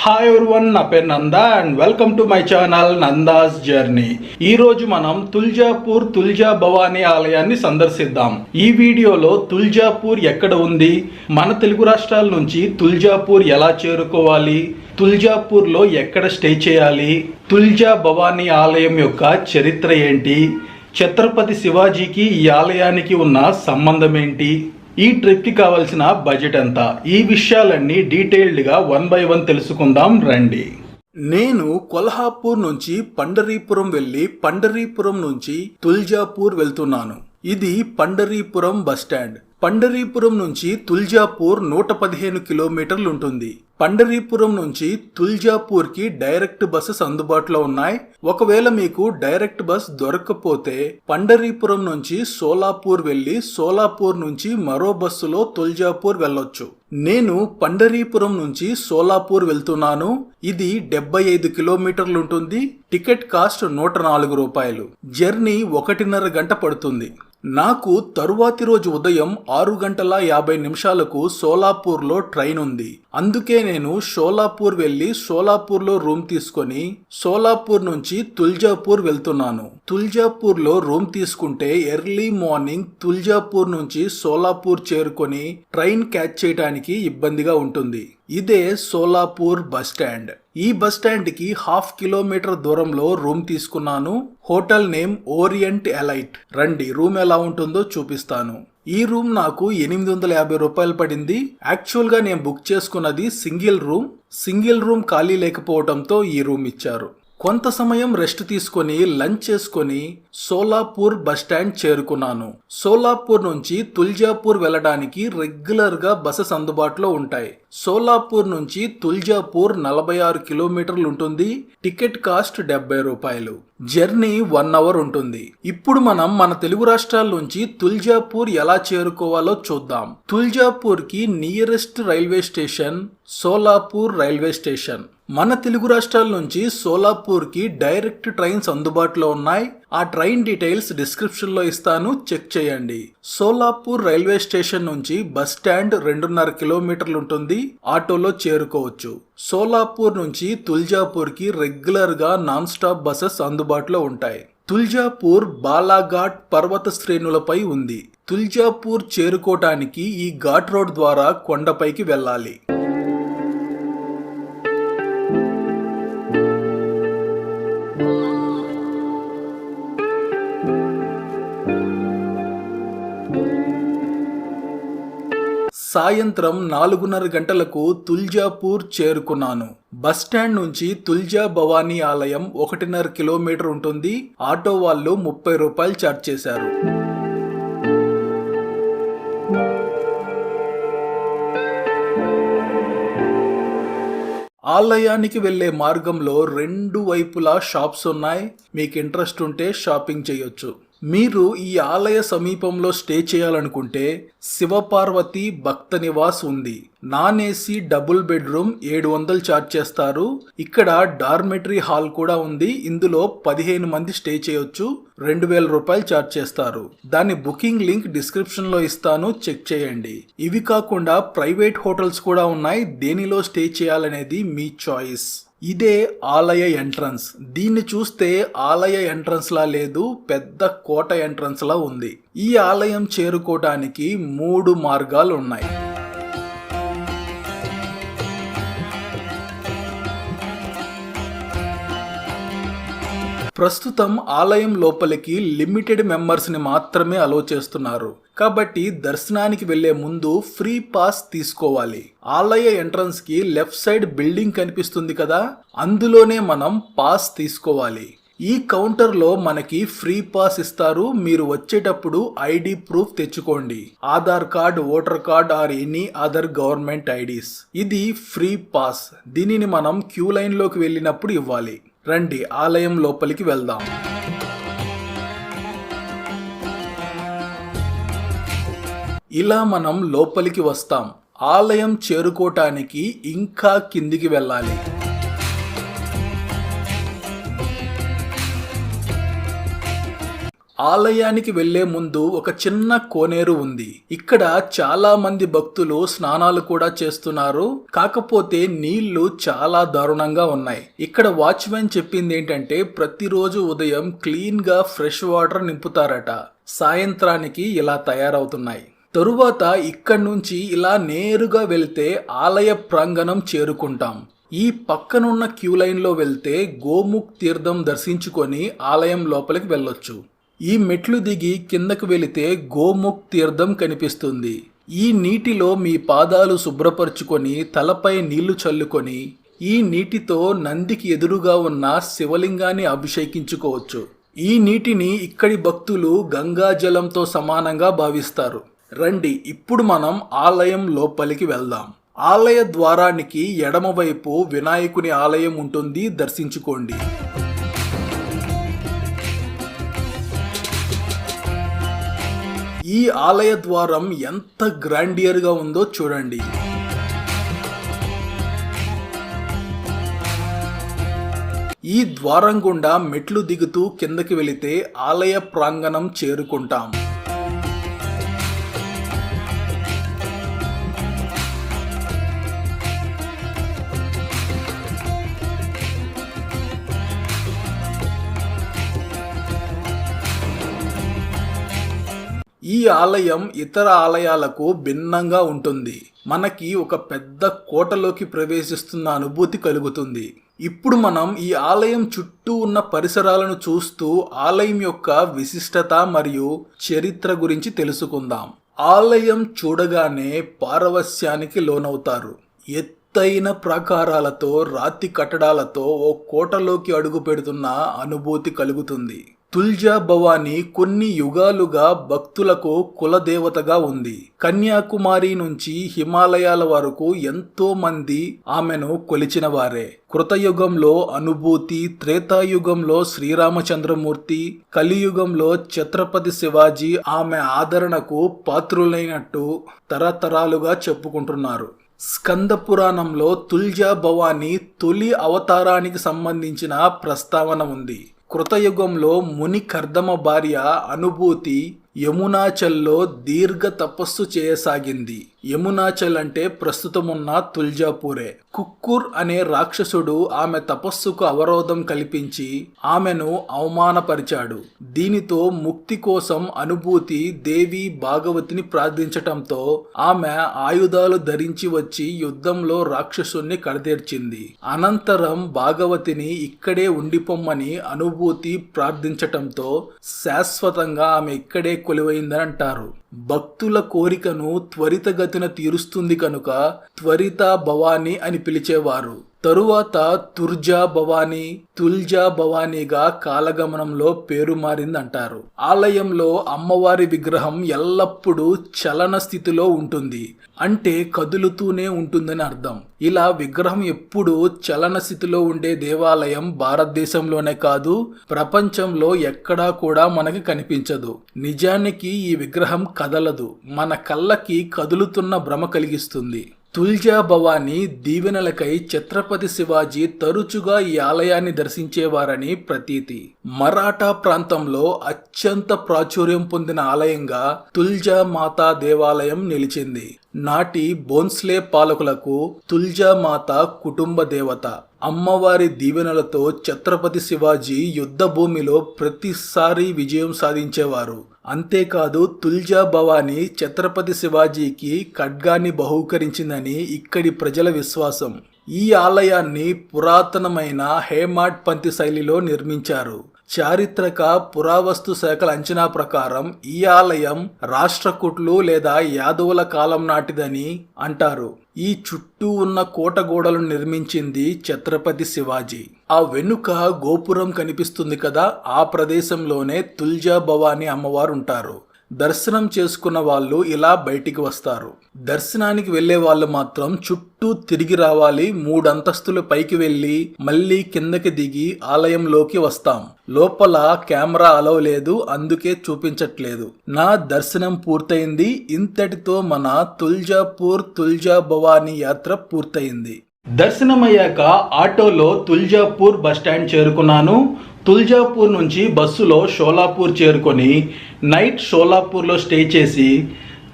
Hi everyone, నా పేరు Nanda and welcome to my channel Nanda's journey. ఈ రోజు మనం తుల్జాపూర్ తుల్జా భవానీ ఆలయాన్ని సందర్శిద్దాం. ఈ వీడియోలో తుల్జాపూర్ ఎక్కడ ఉంది, మన తెలుగు రాష్ట్రాల నుంచి తుల్జాపూర్ ఎలా చేరుకోవాలి, తుల్జాపూర్ లో ఎక్కడ స్టే చేయాలి, తుల్జా భవానీ ఆలయం యొక్క చరిత్ర ఏంటి, ఛత్రపతి శివాజీకి ఈ ఆలయానికి ఉన్న సంబంధం ఏంటి, ఈ ట్రిప్ కి కావాల్సిన బడ్జెట్ ఎంత, ఈ విషయాలన్నీ డీటెయిల్డ్ గా 1 by 1 తెలుసుకుందాం రండి. నేను కొల్హాపూర్ నుంచి పండరీపురం వెళ్లి పండరీపురం నుంచి తుల్జాపూర్ వెళ్తున్నాను. ఇది పండరీపురం బస్టాండ్. పండరీపురం నుంచి తుల్జాపూర్ 115 కిలోమీటర్లు ఉంటుంది. పండరీపురం నుంచి తుల్జాపూర్ కి డైరెక్ట్ బస్సెస్ అందుబాటులో ఉన్నాయి. ఒకవేళ మీకు డైరెక్ట్ బస్ దొరకకపోతే పండరీపురం నుంచి సోలాపూర్ వెళ్లి సోలాపూర్ నుంచి మరో బస్సులో తుల్జాపూర్ వెళ్ళొచ్చు. నేను పండరీపురం నుంచి సోలాపూర్ వెళ్తున్నాను. ఇది 75 కిలోమీటర్లు ఉంటుంది. టికెట్ కాస్ట్ 104 రూపాయలు. జర్నీ 1.5 గంట పడుతుంది. నాకు తరువాతి రోజు ఉదయం 6:50 సోలాపూర్లో ట్రైన్ ఉంది. అందుకే నేను సోలాపూర్ వెళ్లి సోలాపూర్లో రూమ్ తీసుకొని సోలాపూర్ నుంచి తుల్జాపూర్ వెళ్తున్నాను. తుల్జాపూర్లో రూమ్ తీసుకుంటే ఎర్లీ మార్నింగ్ తుల్జాపూర్ నుంచి సోలాపూర్ చేరుకొని ట్రైన్ క్యాచ్ చేయడానికి ఇబ్బందిగా ఉంటుంది. ఇదే సోలాపూర్ బస్ స్టాండ్. ఈ బస్ స్టాండ్ కి 1/2 కిలోమీటర్ దూరంలో రూమ్ తీసుకున్నాను. Hotel name orient elite. రండి రూమ్ ఎలా ఉంటుందో చూపిస్తాను. ఈ రూమ్ నాకు 850 రూపాయలు పడింది. యాక్చువల్ గా నేను బుక్ చేసుకున్నది సింగిల్ రూమ్ ఖాళీ లేకపోవడంతో ఈ రూమ్ ఇచ్చారు. కొంత సమయం రెస్ట్ తీసుకొని లంచ్ చేసుకొని సోలాపూర్ బస్ స్టాండ్ చేరుకున్నాను. సోలాపూర్ నుంచి తుల్జాపూర్ వెళ్ళడానికి రెగ్యులర్ గా బసెస్ అందుబాటులో ఉంటాయి. సోలాపూర్ నుంచి తుల్జాపూర్ 46 కిలోమీటర్లు ఉంటుంది. టికెట్ కాస్ట్ 70 రూపాయలు. జర్నీ 1 అవర్ ఉంటుంది. ఇప్పుడు మనం మన తెలుగు రాష్ట్రాల నుంచి తుల్జాపూర్ ఎలా చేరుకోవాలో చూద్దాం. తుల్జాపూర్ కి nearest railway station Solapur railway station. మన తెలుగు రాష్ట్రాల నుంచి సోలాపూర్ కి డైరెక్ట్ ట్రైన్స్ అందుబాటులో ఉన్నాయి. ఆ ట్రైన్ డీటెయిల్స్ డిస్క్రిప్షన్ లో ఇస్తాను, చెక్ చేయండి. సోలాపూర్ రైల్వే స్టేషన్ నుంచి బస్ స్టాండ్ 2.5 కిలోమీటర్లు ఉంటుంది. ఆటోలో చేరుకోవచ్చు. సోలాపూర్ నుంచి తుల్జాపూర్ కి రెగ్యులర్ గా నాన్ స్టాప్ బసెస్ అందుబాటులో ఉంటాయి. తుల్జాపూర్ బాలాఘాట్ పర్వత శ్రేణులపై ఉంది. తుల్జాపూర్ చేరుకోవటానికి ఈ ఘాట్ రోడ్ ద్వారా కొండపైకి వెళ్ళాలి. సాయంత్రం 4:30 గంటలకు తుల్జాపూర్ చేరుకున్నాను. బస్ స్టాండ్ నుంచి తుల్జా భవానీ ఆలయం 1.5 కిలోమీటర్ ఉంటుంది. ఆటో వాళ్ళు 30 రూపాయలు ఛార్జ్ చేశారు. ఆలయానికి వెళ్లే మార్గంలో 2 వైపులా షాప్స్ ఉన్నాయి. మీకు ఇంట్రెస్ట్ ఉంటే షాపింగ్ చేయొచ్చు. మీరు ఈ ఆలయ సమీపంలో స్టే చేయాలనుకుంటే శివపార్వతి భక్త నివాస్ ఉంది. Non AC double bedroom 700 charge చేస్తారు. ఇక్కడ డార్మెటరీ హాల్ కూడా ఉంది. ఇందులో 15 మంది స్టే చేయొచ్చు. 2000 రూపాయలు ఛార్జ్ చేస్తారు. దాని బుకింగ్ లింక్ డిస్క్రిప్షన్ లో ఇస్తాను, చెక్ చేయండి. ఇవి కాకుండా ప్రైవేట్ హోటల్స్ కూడా ఉన్నాయి. దేనిలో స్టే చేయాలనేది మీ చాయిస్. ఇదే ఆలయ ఎంట్రన్స్. దీన్ని చూస్తే ఆలయ ఎంట్రన్స్ లా లేదు, పెద్ద కోట ఎంట్రన్స్ లా ఉంది. ఈ ఆలయం చేరుకోవడానికి 3 మార్గాలు ఉన్నాయి. ప్రస్తుతం ఆలయం లోపలికి లిమిటెడ్ మెంబర్స్ ని మాత్రమే అలో చేస్తున్నారు. కాబట్టి దర్శనానికి వెళ్లే ముందు ఫ్రీ పాస్ తీసుకోవాలి. ఆలయ ఎంట్రన్స్ కి లెఫ్ట్ సైడ్ బిల్డింగ్ కనిపిస్తుంది కదా, అందులోనే మనం పాస్ తీసుకోవాలి. ఈ కౌంటర్ లో మనకి ఫ్రీ పాస్ ఇస్తారు. మీరు వచ్చేటప్పుడు ఐడి ప్రూఫ్ తెచ్చుకోండి. Aadhaar card, voter card or any other government IDs. ఇది ఫ్రీ పాస్. దీనిని మనం క్యూ లైన్ లోకి వెళ్ళినప్పుడు ఇవ్వాలి. రండి ఆలయం లోపలికి వెళ్దాం. ఇలా మనం లోపలికి వస్తాం. ఆలయం చేరుకోవటానికి ఇంకా కిందికి వెళ్ళాలి. ఆలయానికి వెళ్లే ముందు ఒక చిన్న కోనేరు ఉంది. ఇక్కడ చాలా మంది భక్తులు స్నానాలు కూడా చేస్తున్నారు. కాకపోతే నీళ్లు చాలా దారుణంగా ఉన్నాయి. ఇక్కడ వాచ్మెన్ చెప్పింది ఏంటంటే ప్రతిరోజు ఉదయం క్లీన్ గా ఫ్రెష్ వాటర్ నింపుతారట. సాయంత్రానికి ఇలా తయారవుతున్నాయి. తరువాత ఇక్కడి నుంచి ఇలా నేరుగా వెళ్తే ఆలయ ప్రాంగణం చేరుకుంటాం. ఈ పక్కనున్న క్యూ లైన్లో వెళ్తే గోముఖ్ తీర్థం దర్శించుకొని ఆలయం లోపలికి వెళ్ళొచ్చు. ఈ మెట్లు దిగి కిందకు వెళితే గోముఖ్ తీర్థం కనిపిస్తుంది. ఈ నీటిలో మీ పాదాలు శుభ్రపరుచుకొని తలపై నీళ్లు చల్లుకొని ఈ నీటితో నందికి ఎదురుగా ఉన్న శివలింగాన్ని అభిషేకించుకోవచ్చు. ఈ నీటిని ఇక్కడి భక్తులు గంగా జలంతో సమానంగా భావిస్తారు. రండి, ఇప్పుడు మనం ఆలయం లోపలికి వెళ్దాం. ఆలయ ద్వారానికి ఎడమవైపు వినాయకుని ఆలయం ఉంటుంది, దర్శించుకోండి. ఈ ఆలయ ద్వారం ఎంత గ్రాండియర్ గా ఉందో చూడండి. ఈ ద్వారం గుండా మెట్లు దిగుతూ కిందకి వెళితే ఆలయ ప్రాంగణం చేరుకుంటాం. ఈ ఆలయం ఇతర ఆలయాలకు భిన్నంగా ఉంటుంది. మనకి ఒక పెద్ద కోటలోకి ప్రవేశిస్తున్న అనుభూతి కలుగుతుంది. ఇప్పుడు మనం ఈ ఆలయం చుట్టూ ఉన్న పరిసరాలను చూస్తూ ఆలయం యొక్క విశిష్టత మరియు చరిత్ర గురించి తెలుసుకుందాం. ఆలయం చూడగానే పారవస్యానికి లోనవుతారు. ఎత్తైన ప్రాకారాలతో రాతి కట్టడాలతో ఓ కోటలోకి అడుగు పెడుతున్న అనుభూతి కలుగుతుంది. తుల్జా భవాని కొన్ని యుగాలుగా భక్తులకు కులదేవతగా ఉంది. కన్యాకుమారి నుంచి హిమాలయాల వరకు ఎంతో మంది ఆమెను కొలిచిన వారే. కృతయుగంలో అనుభూతి, త్రేతాయుగంలో శ్రీరామచంద్రమూర్తి, కలియుగంలో ఛత్రపతి శివాజీ ఆమె ఆదరణకు పాత్రులైనట్టు తరతరాలుగా చెప్పుకుంటున్నారు. స్కంద పురాణంలో తుల్జా భవాని తొలి అవతారానికి సంబంధించిన ప్రస్తావన ఉంది. కృతయుగంలో ముని కర్దమ భార్య అనుభూతి యమునాచల్లో దీర్ఘ తపస్సు చేయసాగింది. యమునాచల్ అంటే ప్రస్తుతమున్న తుల్జాపూరే. కుక్కుర్ అనే రాక్షసుడు ఆమె తపస్సుకు అవరోధం కల్పించి ఆమెను అవమానపరిచాడు. దీనితో ముక్తి కోసం అనుభూతి దేవి భాగవతిని ప్రార్థించటంతో ఆమె ఆయుధాలు ధరించి వచ్చి యుద్ధంలో రాక్షసుని కడతీర్చింది. అనంతరం భాగవతిని ఇక్కడే ఉండిపోమ్మని అనుభూతి ప్రార్థించటంతో శాశ్వతంగా ఆమె ఇక్కడే కొలువైందని అంటారు. భక్తుల కోరికను త్వరితగతిన తీరుస్తుంది కనుక త్వరిత భవాని అని పిలిచేవారు. తరువాత తుల్జా భవానీగా కాలగమనంలో పేరు మారిందంటారు. ఆలయంలో అమ్మవారి విగ్రహం ఎల్లప్పుడూ చలన స్థితిలో ఉంటుంది, అంటే కదులుతూనే ఉంటుందని అర్థం. ఇలా విగ్రహం ఎప్పుడూ చలన స్థితిలో ఉండే దేవాలయం భారతదేశంలోనే కాదు, ప్రపంచంలో ఎక్కడా కూడా మనకి కనిపించదు. నిజానికి ఈ విగ్రహం కదలదు, మన కళ్ళకి కదులుతున్న భ్రమ కలిగిస్తుంది. తుల్జా భవాని దీవెనలకై ఛత్రపతి శివాజీ తరచుగా ఈ ఆలయాన్ని దర్శించేవారని ప్రతీతి. మరాఠా ప్రాంతంలో అత్యంత ప్రాచుర్యం పొందిన ఆలయంగా తుల్జా మాతా దేవాలయం నిలిచింది. నాటి బోన్స్లే పాలకులకు తుల్జా మాత కుటుంబ దేవత. అమ్మవారి దీవెనలతో ఛత్రపతి శివాజీ యుద్ధ భూమిలో ప్రతిసారి విజయం సాధించేవారు. అంతేకాదు తుల్జా భవాని ఛత్రపతి శివాజీకి ఖడ్గాన్ని బహూకరించిందని ఇక్కడి ప్రజల విశ్వాసం. ఈ ఆలయాన్ని పురాతనమైన హేమాడ్ పంతి శైలిలో నిర్మించారు. చారిత్రక పురావస్తు శాఖల అంచనా ప్రకారం ఈ ఆలయం రాష్ట్రకూట్లు లేదా యాదవుల కాలం నాటిదని అంటారు. ఈ చుట్టూ ఉన్న కోట గోడలను నిర్మించింది ఛత్రపతి శివాజీ. ఆ వెనుక గోపురం కనిపిస్తుంది కదా, ఆ ప్రదేశంలోనే తుల్జా భవాని అమ్మవారు ఉంటారు. దర్శనం చేసుకున్న వాళ్ళు ఇలా బయటికి వస్తారు. దర్శనానికి వెళ్లే వాళ్ళు మాత్రం చుట్టూ తిరిగి రావాలి. 3 అంతస్తులు పైకి వెళ్లి మళ్ళీ కిందకి దిగి ఆలయంలోకి వస్తాం. లోపల కెమెరా అలౌ లేదు, అందుకే చూపించట్లేదు. నా దర్శనం పూర్తయింది. ఇంతటితో మన తుల్జా భవాని యాత్ర పూర్తయింది. దర్శనమయ్యాక ఆటోలో తుల్జాపూర్ బస్టాండ్ చేరుకున్నాను. తుల్జాపూర్ నుంచి బస్సులో షోలాపూర్ చేరుకొని నైట్ షోలాపూర్లో స్టే చేసి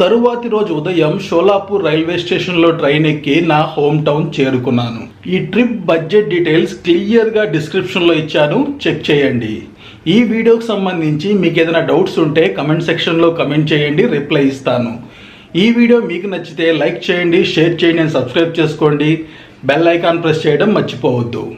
తరువాతి రోజు ఉదయం షోలాపూర్ రైల్వే స్టేషన్లో ట్రైన్ ఎక్కి నా హోమ్ టౌన్ చేరుకున్నాను. ఈ ట్రిప్ బడ్జెట్ డీటెయిల్స్ క్లియర్గా డిస్క్రిప్షన్లో ఇచ్చాను, చెక్ చేయండి. ఈ వీడియోకి సంబంధించి మీకు ఏదైనా డౌట్స్ ఉంటే కమెంట్ సెక్షన్లో కమెంట్ చేయండి, రిప్లై ఇస్తాను. ఈ వీడియో మీకు నచ్చితే లైక్ చేయండి, షేర్ చేయండి, సబ్స్క్రైబ్ చేసుకోండి. బెల్ ఐకాన్ ప్రెస్ చేయడం మర్చిపోవద్దు.